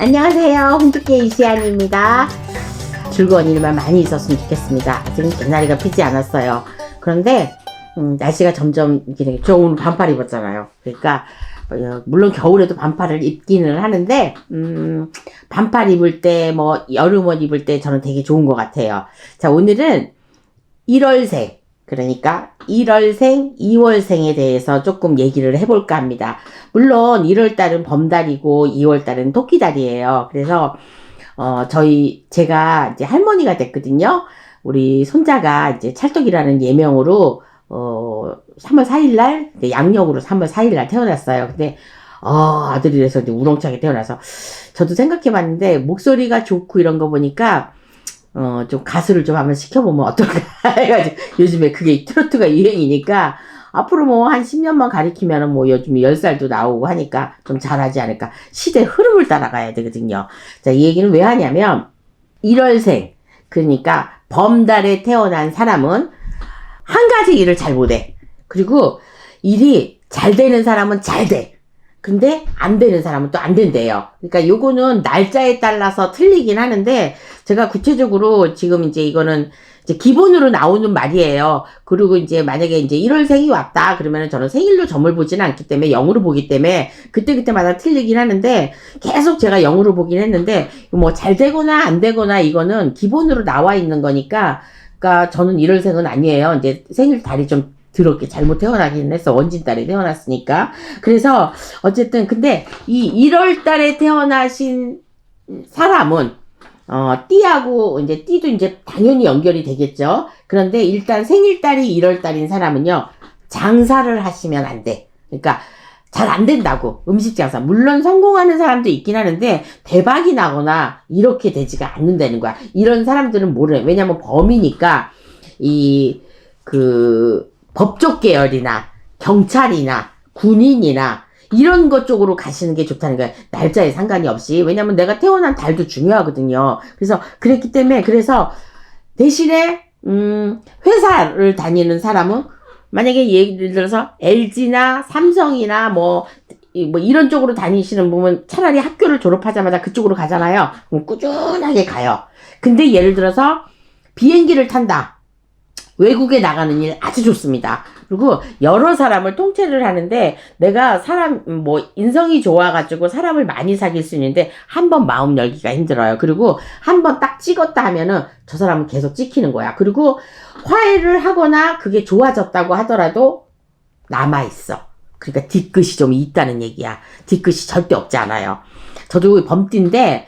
안녕하세요. 홍두깨 이시안입니다. 즐거운 일만 많이 있었으면 좋겠습니다. 아직은 개나리가 피지 않았어요. 그런데 날씨가 점점 저 오늘 반팔 입었잖아요. 그러니까 물론 겨울에도 반팔을 입기는 하는데 반팔 입을 때 뭐 여름 옷 입을 때 저는 되게 좋은 것 같아요. 자, 오늘은 1월생, 그러니까 1월생, 2월생에 대해서 조금 얘기를 해볼까 합니다. 물론 1월달은 범달이고 2월달은 토끼달이에요. 그래서 제가 이제 할머니가 됐거든요. 우리 손자가 이제 찰떡이라는 예명으로 3월 4일날 양력으로 3월 4일날 태어났어요. 근데 아들이라서 이제 우렁차게 태어나서 저도 생각해봤는데 목소리가 좋고 이런 거 보니까 좀 가수를 좀 한번 시켜보면 어떨까 해가지고 요즘에 그게 트로트가 유행이니까 앞으로 뭐 한 10년만 가리키면은 뭐 요즘 10살도 나오고 하니까 좀 잘하지 않을까. 시대 흐름을 따라가야 되거든요. 자, 이 얘기는 왜 하냐면 1월생, 그러니까 범달에 태어난 사람은 한 가지 일을 잘 못해. 그리고 일이 잘 되는 사람은 잘 돼. 근데 안 되는 사람은 또 안 된대요. 그러니까 요거는 날짜에 따라서 틀리긴 하는데 제가 구체적으로 지금 이제 이거는 이제 기본으로 나오는 말이에요. 그리고 이제 만약에 이제 1월생이 왔다 그러면은 저는 생일로 점을 보지는 않기 때문에 0으로 보기 때문에 그때마다 틀리긴 하는데 계속 제가 0으로 보긴 했는데 뭐 잘 되거나 안 되거나 이거는 기본으로 나와 있는 거니까 그러니까 저는 1월생은 아니에요. 이제 생일 달이 좀 더럽게 잘못 태어나긴 했어. 원진달에 태어났으니까. 그래서 어쨌든 근데 이 1월달에 태어나신 사람은 띠하고 이제 띠도 이제 당연히 연결이 되겠죠. 그런데 일단 생일달이 1월달인 사람은요, 장사를 하시면 안 돼. 그러니까 잘 안 된다고. 음식 장사. 물론 성공하는 사람도 있긴 하는데 대박이 나거나 이렇게 되지가 않는다는 거야. 이런 사람들은 모르네. 왜냐면 범이니까 법조 계열이나 경찰이나 군인이나 이런 것 쪽으로 가시는 게 좋다는 거예요. 날짜에 상관이 없이. 왜냐면 내가 태어난 달도 중요하거든요. 그래서 그랬기 때문에 그래서 대신에 회사를 다니는 사람은 만약에 예를 들어서 LG나 삼성이나 뭐 이런 쪽으로 다니시는 분은 차라리 학교를 졸업하자마자 그쪽으로 가잖아요. 그럼 꾸준하게 가요. 근데 예를 들어서 비행기를 탄다. 외국에 나가는 일 아주 좋습니다. 그리고 여러 사람을 통째를 하는데 내가 인성이 좋아가지고 사람을 많이 사귈 수 있는데 한 번 마음 열기가 힘들어요. 그리고 한 번 딱 찍었다 하면은 저 사람은 계속 찍히는 거야. 그리고 화해를 하거나 그게 좋아졌다고 하더라도 남아있어. 그러니까 뒤끝이 좀 있다는 얘기야. 뒤끝이 절대 없지 않아요. 저도 범띠인데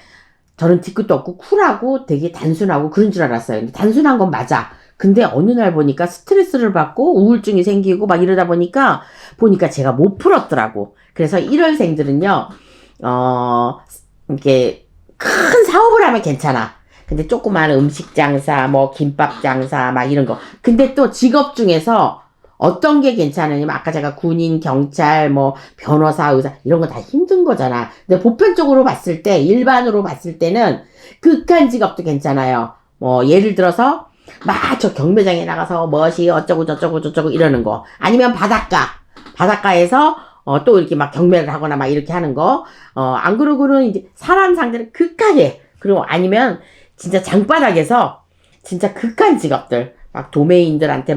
저는 뒤끝도 없고 쿨하고 되게 단순하고 그런 줄 알았어요. 근데 단순한 건 맞아. 근데 어느 날 보니까 스트레스를 받고 우울증이 생기고 막 이러다 보니까 제가 못 풀었더라고. 그래서 1월생들은요, 이렇게 큰 사업을 하면 괜찮아. 근데 조그마한 음식 장사, 뭐 김밥 장사, 막 이런 거. 근데 또 직업 중에서 어떤 게 괜찮으냐면 아까 제가 군인, 경찰, 뭐 변호사, 의사 이런 거 다 힘든 거잖아. 근데 보편적으로 봤을 때, 일반으로 봤을 때는 극한 직업도 괜찮아요. 뭐 예를 들어서 저 경매장에 나가서 멋이 어쩌고 저쩌고 이러는 거. 아니면 바닷가에서 또 이렇게 막 경매를 하거나 막 이렇게 하는 거. 안 그러고는 이제 사람 상대를 극하게. 그리고 아니면 진짜 장바닥에서 진짜 극한 직업들. 막 도매인들한테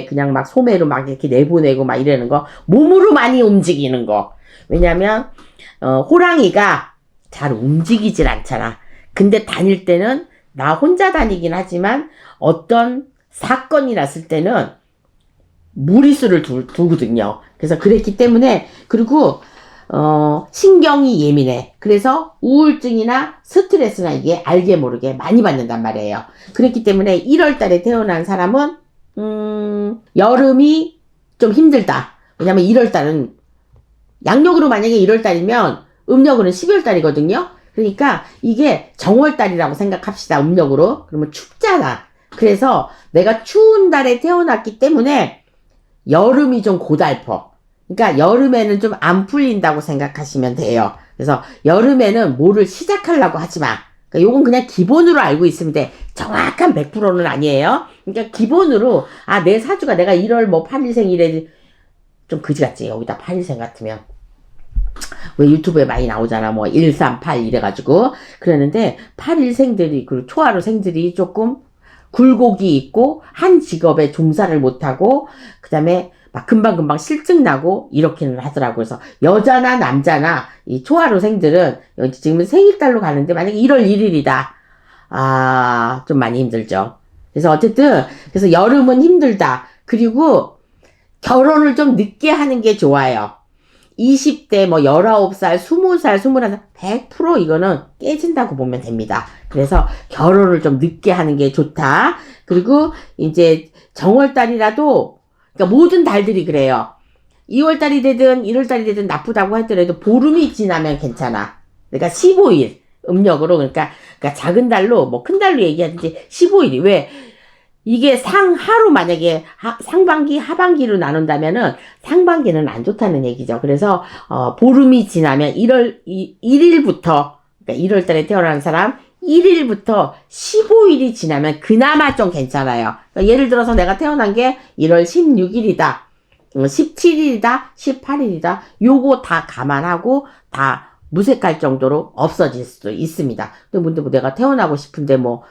그냥 소매로 막 이렇게 내보내고 막 이러는 거. 몸으로 많이 움직이는 거. 왜냐면 호랑이가 잘 움직이질 않잖아. 근데 다닐 때는 나 혼자 다니긴 하지만 어떤 사건이 났을 때는 무리수를 두거든요. 그래서 그랬기 때문에 그리고 신경이 예민해. 그래서 우울증이나 스트레스나 이게 알게 모르게 많이 받는단 말이에요. 그랬기 때문에 1월 달에 태어난 사람은 여름이 좀 힘들다. 왜냐면 1월 달은 양력으로 만약에 1월 달이면 음력으로는 12월 달이거든요. 그러니까 이게 정월달이라고 생각합시다. 음력으로. 그러면 춥잖아. 그래서 내가 추운 달에 태어났기 때문에 여름이 좀 고달퍼. 그러니까 여름에는 좀 안 풀린다고 생각하시면 돼요. 그래서 여름에는 뭐를 시작하려고 하지 마. 그러니까 요건 그냥 기본으로 알고 있으면 돼. 정확한 100%는 아니에요. 그러니까 기본으로 내 사주가 내가 1월 8일생이래 좀 그지 같지. 여기다 8일생 같으면 왜 유튜브에 많이 나오잖아. 뭐 138 이래가지고. 그러는데 81생들이, 그리고 초하루생들이 조금 굴곡이 있고 한 직업에 종사를 못하고 그다음에 막 금방금방 실증 나고 이렇게는 하더라고요. 그래서 여자나 남자나 이 초하루생들은 지금 생일달로 가는데 만약에 1월 1일이다. 아, 좀 많이 힘들죠. 그래서 어쨌든 그래서 여름은 힘들다. 그리고 결혼을 좀 늦게 하는 게 좋아요. 20대, 뭐, 19살, 20살, 21살, 100% 이거는 깨진다고 보면 됩니다. 그래서 결혼을 좀 늦게 하는 게 좋다. 그리고 이제 정월달이라도, 그러니까 모든 달들이 그래요. 2월달이 되든 1월달이 되든 나쁘다고 하더라도 보름이 지나면 괜찮아. 그러니까 15일, 음력으로, 그러니까 작은 달로, 뭐 큰 달로 얘기하든지 15일이. 왜? 이게 하루 만약에 상반기, 하반기로 나눈다면은 상반기는 안 좋다는 얘기죠. 그래서, 보름이 지나면 1일부터, 그러니까 1월 달에 태어난 사람, 1일부터 15일이 지나면 그나마 좀 괜찮아요. 그러니까 예를 들어서 내가 태어난 게 1월 16일이다, 17일이다, 18일이다, 요거 다 감안하고 다 무색할 정도로 없어질 수도 있습니다. 근데 뭐 내가 태어나고 싶은데 뭐,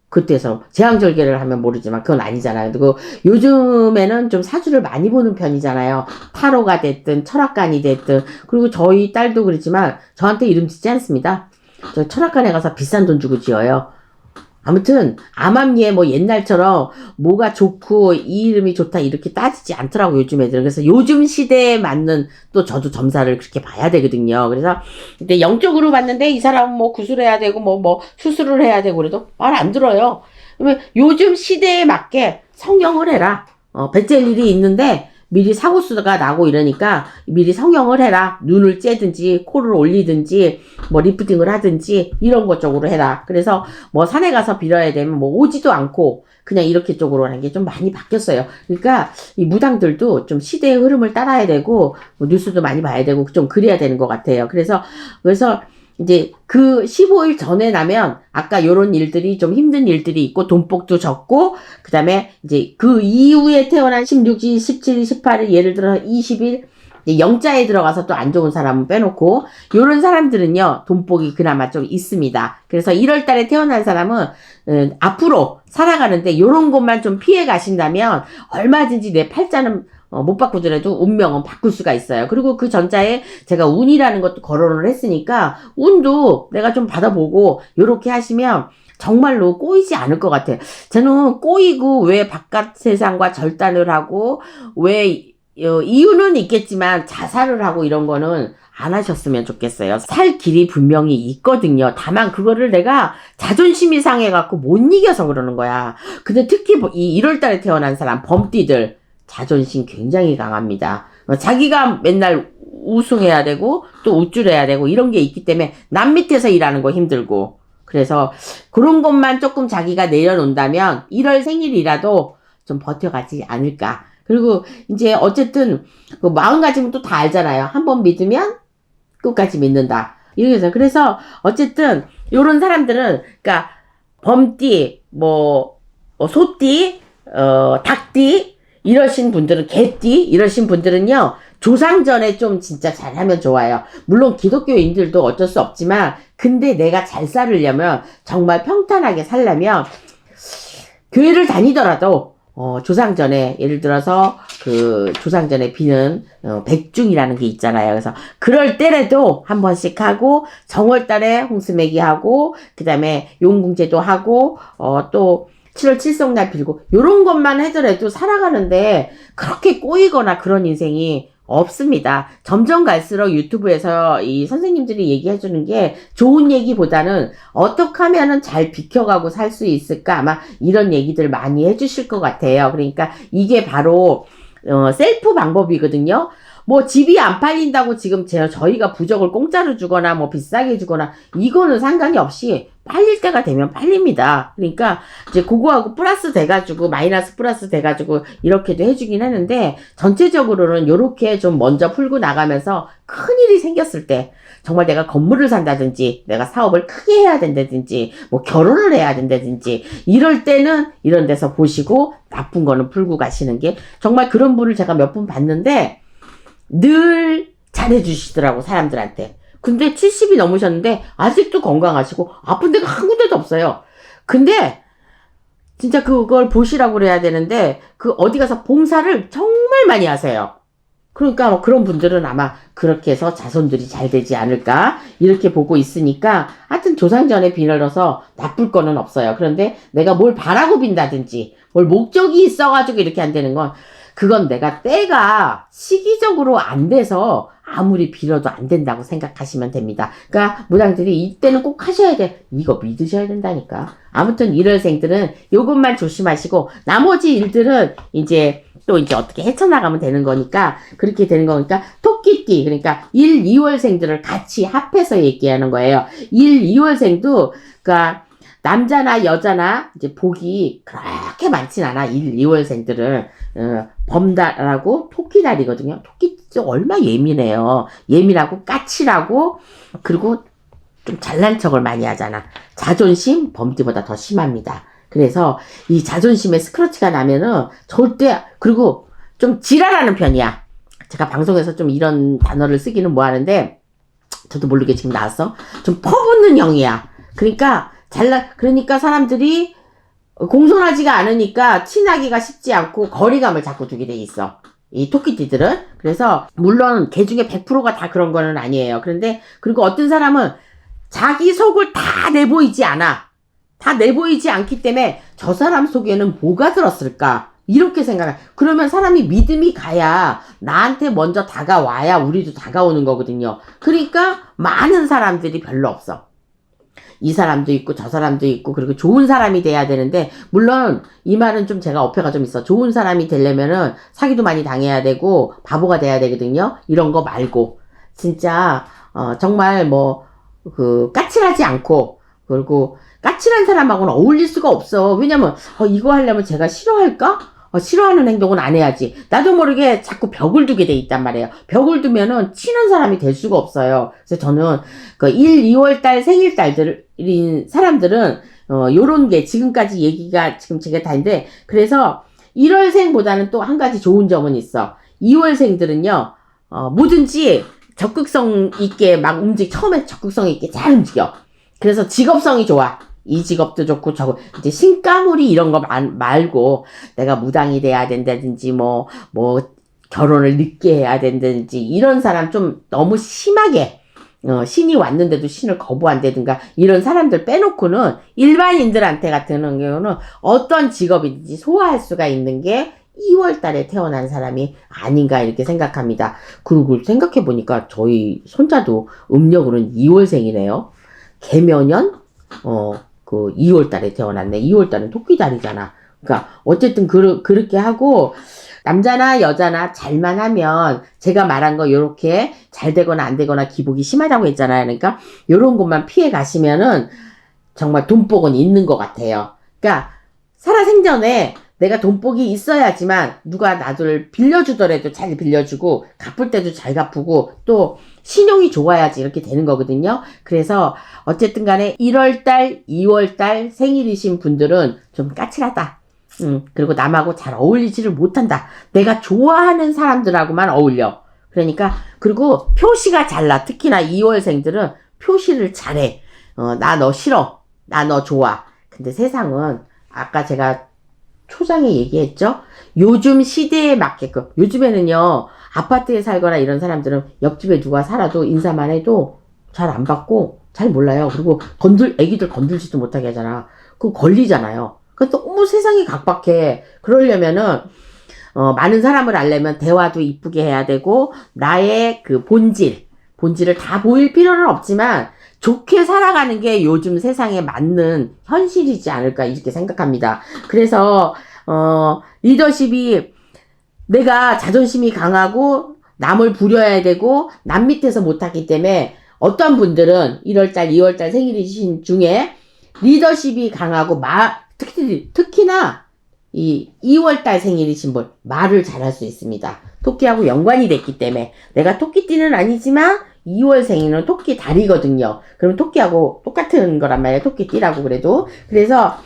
그때서 제왕절개를 하면 모르지만 그건 아니잖아요. 그리고 요즘에는 좀 사주를 많이 보는 편이잖아요. 타로가 됐든 철학관이 됐든. 그리고 저희 딸도 그렇지만 저한테 이름 짓지 않습니다. 저 철학관에 가서 비싼 돈 주고 지어요. 아무튼 암암리에 뭐 옛날처럼 뭐가 좋고 이 이름이 좋다 이렇게 따지지 않더라고 요즘 애들은. 그래서 요즘 시대에 맞는 또 저도 점사를 그렇게 봐야 되거든요. 그래서 근데 영적으로 봤는데 이 사람은 뭐 구술해야 되고 뭐 수술을 해야 되고 그래도 말 안 들어요. 그러면 요즘 시대에 맞게 성형을 해라. 배째 일이 있는데 미리 사고수가 나고 이러니까 미리 성형을 해라. 눈을 째든지 코를 올리든지 뭐 리프팅을 하든지 이런 것 쪽으로 해라. 그래서 뭐 산에 가서 빌어야 되면 뭐 오지도 않고 그냥 이렇게 쪽으로 하는 게 좀 많이 바뀌었어요. 그러니까 이 무당들도 좀 시대의 흐름을 따라야 되고 뭐 뉴스도 많이 봐야 되고 좀 그래야 되는 것 같아요. 그래서 이제 그 15일 전에 나면 아까 요런 일들이 좀 힘든 일들이 있고 돈복도 적고 그다음에 이제 그 이후에 태어난 16일, 17일, 18일 예를 들어 20일 영자에 들어가서 또 안 좋은 사람은 빼놓고 요런 사람들은요 돈복이 그나마 좀 있습니다. 그래서 1월 달에 태어난 사람은 앞으로 살아가는데 요런 것만 좀 피해 가신다면 얼마든지 내 팔자는 못 바꾸더라도 운명은 바꿀 수가 있어요. 그리고 그 전자에 제가 운이라는 것도 거론을 했으니까 운도 내가 좀 받아보고 요렇게 하시면 정말로 꼬이지 않을 것 같아요. 저는 꼬이고 왜 바깥 세상과 절단을 하고 왜 이유는 있겠지만 자살을 하고 이런 거는 안 하셨으면 좋겠어요. 살 길이 분명히 있거든요. 다만 그거를 내가 자존심이 상해갖고 못 이겨서 그러는 거야. 근데 특히 이 1월달에 태어난 사람 범띠들 자존심 굉장히 강합니다. 자기가 맨날 우승해야 되고 또 우쭐해야 되고 이런 게 있기 때문에 남 밑에서 일하는 거 힘들고 그래서 그런 것만 조금 자기가 내려놓는다면 1월 생일이라도 좀 버텨가지 않을까. 그리고 이제 어쨌든 그 마음가짐은 또 다 알잖아요. 한번 믿으면 끝까지 믿는다. 이렇게 해서 그래서 어쨌든 요런 사람들은 그러니까 범띠 소띠 닭띠 이러신 분들은 개띠 이러신 분들은요 조상전에 좀 진짜 잘하면 좋아요. 물론 기독교인들도 어쩔 수 없지만 근데 내가 잘 살으려면 정말 평탄하게 살려면 교회를 다니더라도 조상전에 예를 들어서 그 조상전에 비는 백중이라는 게 있잖아요. 그래서 그럴 때라도 한 번씩 하고 정월달에 홍수매기 하고 그 다음에 용궁제도 하고 또 7월 칠성날 빌고 요런 것만 하더라도 살아가는데 그렇게 꼬이거나 그런 인생이 없습니다. 점점 갈수록 유튜브에서 이 선생님들이 얘기해주는 게 좋은 얘기보다는 어떻게 하면은 잘 비켜가고 살 수 있을까 아마 이런 얘기들 많이 해주실 것 같아요. 그러니까 이게 바로 셀프 방법이거든요. 뭐 집이 안 팔린다고 지금 저희가 부적을 공짜로 주거나 뭐 비싸게 주거나 이거는 상관이 없이 팔릴 때가 되면 팔립니다. 그러니까 이제 그거하고 플러스 돼가지고 마이너스 플러스 돼가지고 이렇게도 해주긴 하는데 전체적으로는 요렇게 좀 먼저 풀고 나가면서 큰일이 생겼을 때 정말 내가 건물을 산다든지 내가 사업을 크게 해야 된다든지 뭐 결혼을 해야 된다든지 이럴 때는 이런 데서 보시고 나쁜 거는 풀고 가시는 게 정말 그런 분을 제가 몇 분 봤는데 늘 잘해주시더라고, 사람들한테. 근데 70이 넘으셨는데 아직도 건강하시고 아픈 데가 한 군데도 없어요. 근데 진짜 그걸 보시라고 그래야 되는데 그 어디 가서 봉사를 정말 많이 하세요. 그러니까 뭐 그런 분들은 아마 그렇게 해서 자손들이 잘 되지 않을까 이렇게 보고 있으니까 하여튼 조상전에 비를 넣어서 나쁠 거는 없어요. 그런데 내가 뭘 바라고 빈다든지 뭘 목적이 있어가지고 이렇게 안 되는 건 그건 내가 때가 시기적으로 안 돼서 아무리 빌어도 안 된다고 생각하시면 됩니다. 그러니까 무당들이 이때는 꼭 하셔야 돼. 이거 믿으셔야 된다니까. 아무튼 1월생들은 요것만 조심하시고 나머지 일들은 이제 또 이제 어떻게 헤쳐나가면 되는 거니까 그렇게 되는 거니까 토끼띠 그러니까 1, 2월생들을 같이 합해서 얘기하는 거예요. 1, 2월생도 그러니까 남자나 여자나 이제 복이 그렇게 많진 않아. 1, 2월생들은 범달하고 토끼달이거든요. 토끼 얼마 예민해요. 예민하고 까칠하고 그리고 좀 잘난 척을 많이 하잖아. 자존심 범띠보다 더 심합니다. 그래서 이 자존심에 스크러치가 나면은 절대 그리고 좀 지랄하는 편이야. 제가 방송에서 좀 이런 단어를 쓰기는 뭐하는데 저도 모르게 지금 나왔어. 좀 퍼붓는 형이야. 그러니까 그러니까 사람들이 공손하지가 않으니까 친하기가 쉽지 않고 거리감을 자꾸 두게 돼 있어. 이 토끼띠들은. 그래서 물론 개 중에 100%가 다 그런 거는 아니에요. 그런데 그리고 어떤 사람은 자기 속을 다 내보이지 않아. 다 내보이지 않기 때문에 저 사람 속에는 뭐가 들었을까? 이렇게 생각해. 그러면 사람이 믿음이 가야 나한테 먼저 다가와야 우리도 다가오는 거거든요. 그러니까 많은 사람들이 별로 없어. 이 사람도 있고 저 사람도 있고 그리고 좋은 사람이 돼야 되는데 물론 이 말은 좀 제가 어폐가 좀 있어. 좋은 사람이 되려면은 사기도 많이 당해야 되고 바보가 돼야 되거든요. 이런 거 말고 진짜 정말 뭐 까칠하지 않고 그리고 까칠한 사람하고는 어울릴 수가 없어. 왜냐면 이거 하려면 제가 싫어할까? 싫어하는 행동은 안 해야지. 나도 모르게 자꾸 벽을 두게 돼 있단 말이에요. 벽을 두면은 친한 사람이 될 수가 없어요. 그래서 저는 그 1, 2월달 생일달들인 사람들은 요런 게 지금까지 얘기가 지금 제가 다인데 그래서 1월생보다는 또 한 가지 좋은 점은 있어. 2월생들은요 뭐든지 적극성 있게 막 처음에 적극성 있게 잘 움직여. 그래서 직업성이 좋아. 이 직업도 좋고 저거 이제 신가물이 이런 거 말고 내가 무당이 돼야 된다든지 뭐 결혼을 늦게 해야 된다든지 이런 사람 좀 너무 심하게 신이 왔는데도 신을 거부한다든가 이런 사람들 빼놓고는 일반인들한테 같은 경우는 어떤 직업이든지 소화할 수가 있는 게 2월 달에 태어난 사람이 아닌가 이렇게 생각합니다. 그리고 생각해 보니까 저희 손자도 음력으로는 2월생이네요. 개묘년 2월 달에 태어났네. 2월 달은 토끼달이잖아. 그러니까 어쨌든 그렇게 하고 남자나 여자나 잘만 하면 제가 말한 거 요렇게 잘 되거나 안 되거나 기복이 심하다고 했잖아요. 그러니까 요런 것만 피해 가시면은 정말 돈복은 있는 것 같아요. 그러니까 살아생전에 내가 돈복이 있어야지만 누가 나를 빌려주더라도 잘 빌려주고 갚을 때도 잘 갚고 또 신용이 좋아야지 이렇게 되는 거거든요. 그래서 어쨌든 간에 1월달, 2월달 생일이신 분들은 좀 까칠하다. 그리고 남하고 잘 어울리지를 못한다. 내가 좋아하는 사람들하고만 어울려. 그러니까 그리고 표시가 잘나. 특히나 2월생들은 표시를 잘해. 나 너 싫어. 나 너 좋아. 근데 세상은 아까 제가 초장에 얘기했죠? 요즘 시대에 맞게끔 요즘에는요 아파트에 살거나 이런 사람들은 옆집에 누가 살아도 인사만 해도 잘 안 받고 잘 몰라요. 그리고 애기들 건들지도 못하게 하잖아. 그거 걸리잖아요. 그러니까 너무 세상이 각박해. 그러려면은 많은 사람을 알려면 대화도 이쁘게 해야 되고 나의 그 본질을 다 보일 필요는 없지만 좋게 살아가는 게 요즘 세상에 맞는 현실이지 않을까 이렇게 생각합니다. 그래서 리더십이 내가 자존심이 강하고 남을 부려야 되고 남 밑에서 못하기 때문에 어떤 분들은 1월달, 2월달 생일이신 중에 리더십이 강하고 특히나 이 2월달 생일이신 분 말을 잘할 수 있습니다. 토끼하고 연관이 됐기 때문에 내가 토끼띠는 아니지만 2월 생일은 토끼 달이거든요. 그럼 토끼하고 똑같은 거란 말이에요. 토끼띠라고 그래도. 그래서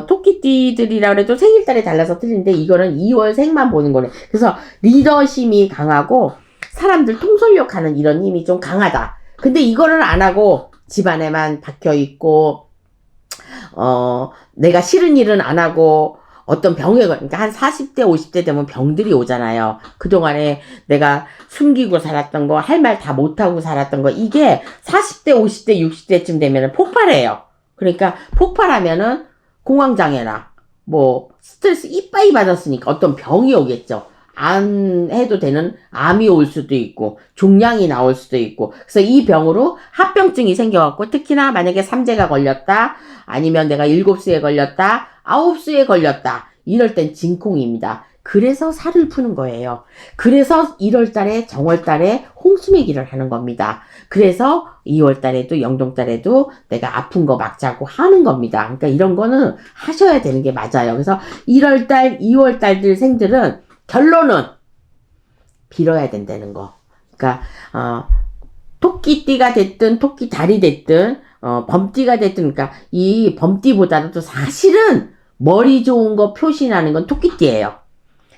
토끼띠들이라 그래도 생일달에 달라서 틀린데 이거는 2월 생만 보는 거네. 그래서 리더십이 강하고 사람들 통솔력 하는 이런 힘이 좀 강하다. 근데 이거를 안 하고 집안에만 박혀 있고, 내가 싫은 일은 안 하고, 어떤 병에, 그러니까 한 40대, 50대 되면 병들이 오잖아요. 그동안에 내가 숨기고 살았던 거, 할 말 다 못하고 살았던 거, 이게 40대, 50대, 60대쯤 되면 폭발해요. 그러니까 폭발하면은 공황장애나, 뭐, 스트레스 이빠이 받았으니까 어떤 병이 오겠죠. 안 해도 되는 암이 올 수도 있고, 종양이 나올 수도 있고, 그래서 이 병으로 합병증이 생겨갖고, 특히나 만약에 3제가 걸렸다, 아니면 내가 7수에 걸렸다, 9수에 걸렸다, 이럴 땐 진콩입니다. 그래서 살을 푸는 거예요. 그래서 1월달에 정월달에 홍수매기를 하는 겁니다. 그래서 2월달에도 영동달에도 내가 아픈 거 막자고 하는 겁니다. 그러니까 이런 거는 하셔야 되는 게 맞아요. 그래서 1월달, 2월달들 생들은 결론은 빌어야 된다는 거. 그러니까 토끼띠가 됐든 토끼달이 됐든 범띠가 됐든, 그러니까 이 범띠보다도 사실은 머리 좋은 거 표시나는 건 토끼띠예요.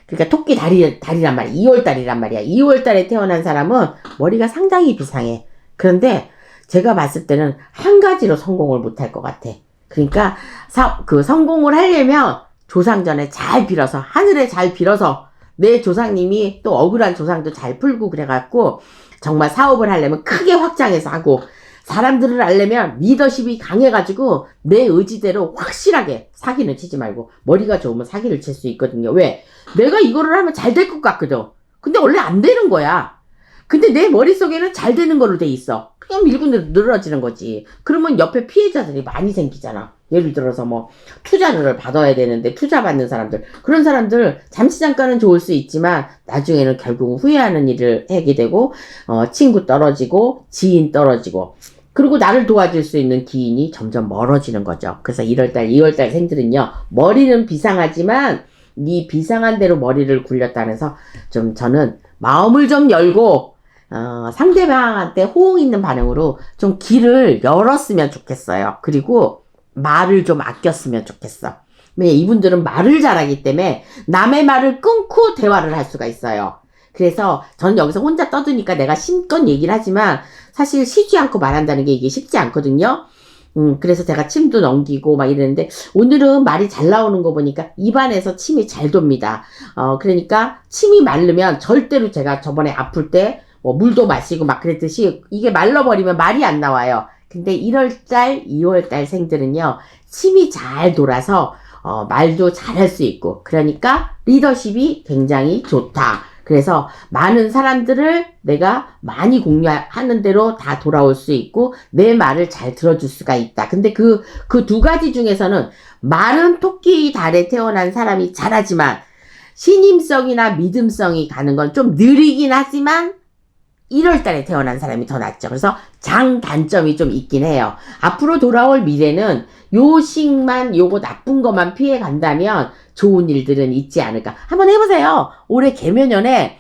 그러니까 토끼달이란 말이야. 2월달이란 말이야. 2월달에 태어난 사람은 머리가 상당히 비상해. 그런데 제가 봤을 때는 한 가지로 성공을 못할 것 같아. 그러니까 성공을 하려면 조상전에 잘 빌어서, 하늘에 잘 빌어서, 내 조상님이 또 억울한 조상도 잘 풀고 그래갖고 정말 사업을 하려면 크게 확장해서 하고, 사람들을 알려면 리더십이 강해가지고 내 의지대로 확실하게, 사기는 치지 말고 머리가 좋으면 사기를 칠 수 있거든요. 왜? 내가 이거를 하면 잘 될 것 같거든. 근데 원래 안 되는 거야. 근데 내 머릿속에는 잘 되는 걸로 돼 있어. 그냥 밀고 늘어지는 거지. 그러면 옆에 피해자들이 많이 생기잖아. 예를 들어서 뭐 투자를 받아야 되는데 투자 받는 사람들, 그런 사람들 잠시 잠깐은 좋을 수 있지만 나중에는 결국 후회하는 일을 하게 되고, 친구 떨어지고 지인 떨어지고, 그리고 나를 도와줄 수 있는 기인이 점점 멀어지는 거죠. 그래서 1월달, 2월달 생들은요, 머리는 비상하지만 이 비상한 대로 머리를 굴렸다면서 좀 저는 마음을 좀 열고 상대방한테 호응 있는 반응으로 좀 길을 열었으면 좋겠어요. 그리고 말을 좀 아꼈으면 좋겠어. 왜? 이분들은 말을 잘하기 때문에 남의 말을 끊고 대화를 할 수가 있어요. 그래서 저는 여기서 혼자 떠드니까 내가 심껏 얘기를 하지만 사실 쉬지 않고 말한다는 게 이게 쉽지 않거든요. 그래서 제가 침도 넘기고 막 이러는데, 오늘은 말이 잘 나오는 거 보니까 입안에서 침이 잘 돕니다. 그러니까 침이 마르면 절대로, 제가 저번에 아플 때 뭐 물도 마시고 막 그랬듯이 이게 말라버리면 말이 안 나와요. 근데 1월달, 2월달 생들은요, 침이 잘 돌아서 말도 잘할 수 있고, 그러니까 리더십이 굉장히 좋다. 그래서 많은 사람들을 내가 많이 공유하는 대로 다 돌아올 수 있고, 내 말을 잘 들어줄 수가 있다. 근데 그 두 가지 중에서는 말은 토끼 달에 태어난 사람이 잘하지만 신임성이나 믿음성이 가는 건 좀 느리긴 하지만 1월 달에 태어난 사람이 더 낫죠. 그래서 장단점이 좀 있긴 해요. 앞으로 돌아올 미래는 요식만, 요거 나쁜 것만 피해 간다면 좋은 일들은 있지 않을까. 한번 해보세요. 올해 개묘년에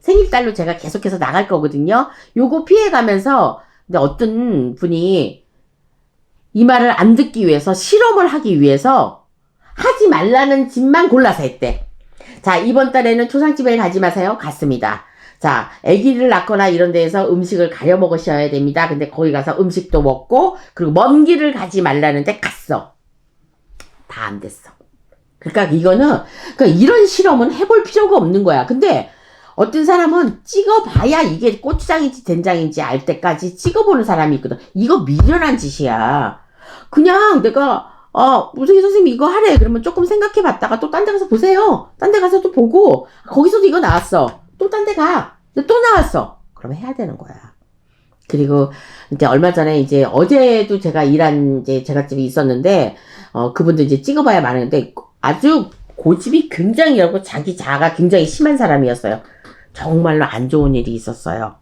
생일달로 제가 계속해서 나갈 거거든요. 요거 피해 가면서, 근데 어떤 분이 이 말을 안 듣기 위해서, 실험을 하기 위해서 하지 말라는 집만 골라서 했대. 자, 이번 달에는 초상집에 가지 마세요. 갔습니다. 자, 아기를 낳거나 이런 데에서 음식을 가려 먹으셔야 됩니다. 근데 거기 가서 음식도 먹고, 그리고 먼 길을 가지 말라는 데 갔어. 다 안 됐어. 그러니까 이거는, 그러니까 이런 실험은 해볼 필요가 없는 거야. 근데 어떤 사람은 찍어봐야 이게 고추장인지 된장인지 알 때까지 찍어보는 사람이 있거든. 이거 미련한 짓이야. 그냥 내가 무성희 선생님이 이거 하래. 그러면 조금 생각해봤다가 또 딴 데 가서 보세요. 딴 데 가서 또 보고, 거기서도 이거 나왔어. 또 딴 데 가. 근데 또 나왔어. 그러면 해야 되는 거야. 그리고 이제 얼마 전에 이제 어제도 제가 일한 이제 제갓집이 있었는데, 그분도 이제 찍어봐야 많은데 아주 고집이 굉장히 열고 자기 자아가 굉장히 심한 사람이었어요. 정말로 안 좋은 일이 있었어요.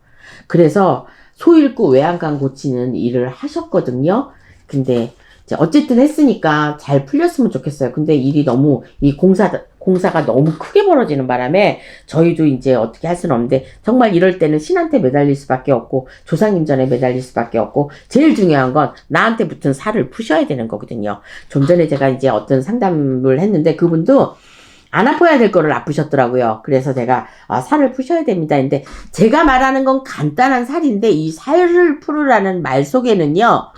그래서 소 잃고 외양간 고치는 일을 하셨거든요. 근데 이제 어쨌든 했으니까 잘 풀렸으면 좋겠어요. 근데 일이 너무, 이 공사가 너무 크게 벌어지는 바람에 저희도 이제 어떻게 할 수는 없는데, 정말 이럴 때는 신한테 매달릴 수밖에 없고 조상님 전에 매달릴 수밖에 없고, 제일 중요한 건 나한테 붙은 살을 푸셔야 되는 거거든요. 좀 전에 제가 이제 어떤 상담을 했는데 그분도 안 아파야 될 거를 아프셨더라고요. 그래서 제가 살을 푸셔야 됩니다. 근데 제가 말하는 건 간단한 살인데 이 살을 풀으라는 말 속에는요.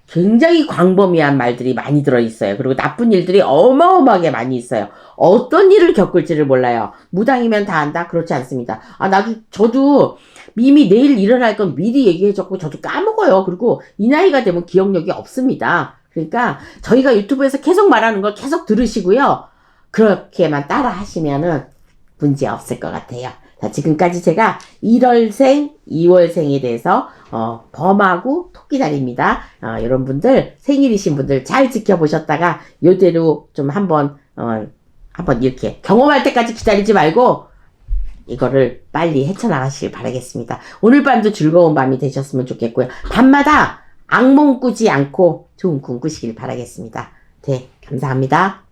굉장히 광범위한 말들이 많이 들어있어요. 그리고 나쁜 일들이 어마어마하게 많이 있어요. 어떤 일을 겪을지를 몰라요. 무당이면 다 안다? 그렇지 않습니다. 저도 이미 내일 일어날 건 미리 얘기해줬고, 저도 까먹어요. 그리고 이 나이가 되면 기억력이 없습니다. 그러니까 저희가 유튜브에서 계속 말하는 걸 계속 들으시고요. 그렇게만 따라 하시면은 문제 없을 것 같아요. 자, 지금까지 제가 1월생, 2월생에 대해서 범하고 토끼날입니다. 여러분들 생일이신 분들 잘 지켜보셨다가 요대로 좀 한번 이렇게 경험할 때까지 기다리지 말고 이거를 빨리 헤쳐나가시길 바라겠습니다. 오늘 밤도 즐거운 밤이 되셨으면 좋겠고요. 밤마다 악몽 꾸지 않고 좋은 꿈 꾸시길 바라겠습니다. 네, 감사합니다.